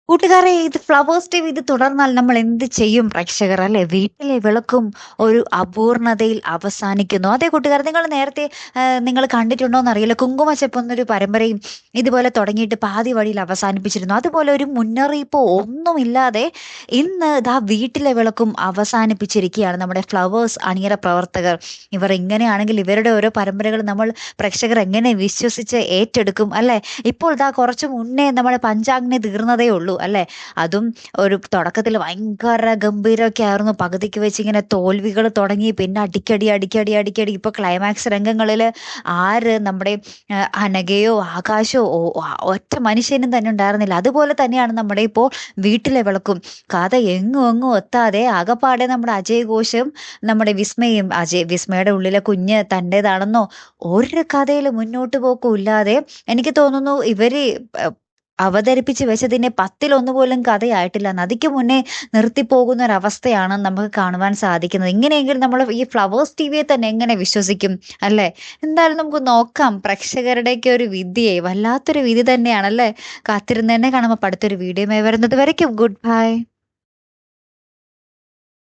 കൂട്ടുകാരെ, ഇത് flowers TV ഇത് തുടർന്നാൽ നമ്മൾ എന്ത് ചെയ്യും പ്രേക്ഷകർ അല്ലെ? വീട്ടിലെ വിളക്കും ഒരു അപൂർണതയിൽ അവസാനിക്കുന്നു. അതെ കൂട്ടുകാർ, നിങ്ങൾ നേരത്തെ നിങ്ങൾ കണ്ടിട്ടുണ്ടോ എന്നറിയില്ല. കുങ്കുമച്ചെപ്പ് എന്നൊരു പരമ്പരയും ഇതുപോലെ തുടങ്ങിയിട്ട് പാതി വഴിയിൽ അവസാനിപ്പിച്ചിരുന്നു. അതുപോലെ ഒരു മുന്നറിയിപ്പോ ഒന്നുമില്ലാതെ ഇന്ന് ദാ വീട്ടിലെ വിളക്കും അവസാനിപ്പിച്ചിരിക്കുകയാണ് നമ്മുടെ ഫ്ലവേഴ്സ് അണിയറ പ്രവർത്തകർ. ഇവർ ഇങ്ങനെയാണെങ്കിൽ ഇവരുടെ ഓരോ പരമ്പരകൾ നമ്മൾ പ്രേക്ഷകർ എങ്ങനെ വിശ്വസിച്ച് ഏറ്റെടുക്കും അല്ലെ? ഇപ്പോൾ ദാ കുറച്ച് മുന്നേ നമ്മുടെ പഞ്ചാഗ്നി തീർന്നതേ ഉള്ളൂ അല്ലെ? അതും ഒരു തുടക്കത്തിൽ ഭയങ്കര ഗംഭീരമൊക്കെ ആയിരുന്നു. പകുതിക്ക് വെച്ച് ഇങ്ങനെ തോൽവികൾ തുടങ്ങി. പിന്നെ അടിക്കടി അടിക്കടി അടിക്കടി ഇപ്പൊ ക്ലൈമാക്സ് രംഗങ്ങളില് നമ്മുടെ അനഘയോ ആകാശോ ഒറ്റ മനുഷ്യനും തന്നെ ഉണ്ടായിരുന്നില്ല. അതുപോലെ തന്നെയാണ് നമ്മുടെ ഇപ്പോൾ വീട്ടിലെ വിളക്കും. കഥ എങ്ങും എങ്ങും എത്താതെ ആകപ്പാടെ നമ്മുടെ അജയ് ഘോഷും നമ്മുടെ വിസ്മയുടെ ഉള്ളിലെ കുഞ്ഞ് തൻ്റെതാണെന്നോ ഒരു കഥയിൽ മുന്നോട്ട് പോക്കും ഇല്ലാതെ എനിക്ക് തോന്നുന്നു ഇവര് അവതരിപ്പിച്ച് വെച്ചതിന്റെ 10-1 പോലും കഥയായിട്ടില്ല. നദിക്ക് മുന്നേ നിർത്തിപ്പോകുന്ന ഒരവസ്ഥയാണ് നമുക്ക് കാണുവാൻ സാധിക്കുന്നത്. ഇങ്ങനെയെങ്കിൽ നമ്മൾ ഈ ഫ്ലവേഴ്സ് ടിവിയെ തന്നെ എങ്ങനെ വിശ്വസിക്കും അല്ലേ? എന്തായാലും നമുക്ക് നോക്കാം. പ്രേക്ഷകരുടെയൊക്കെ ഒരു വിധിയെ വല്ലാത്തൊരു വിധി തന്നെയാണല്ലേ? കാത്തിരുന്ന് തന്നെ കാണും. അപ്പൊ അടുത്തൊരു വീഡിയോയുമായി വരുന്നത് വരയ്ക്കും ഗുഡ് ബൈ.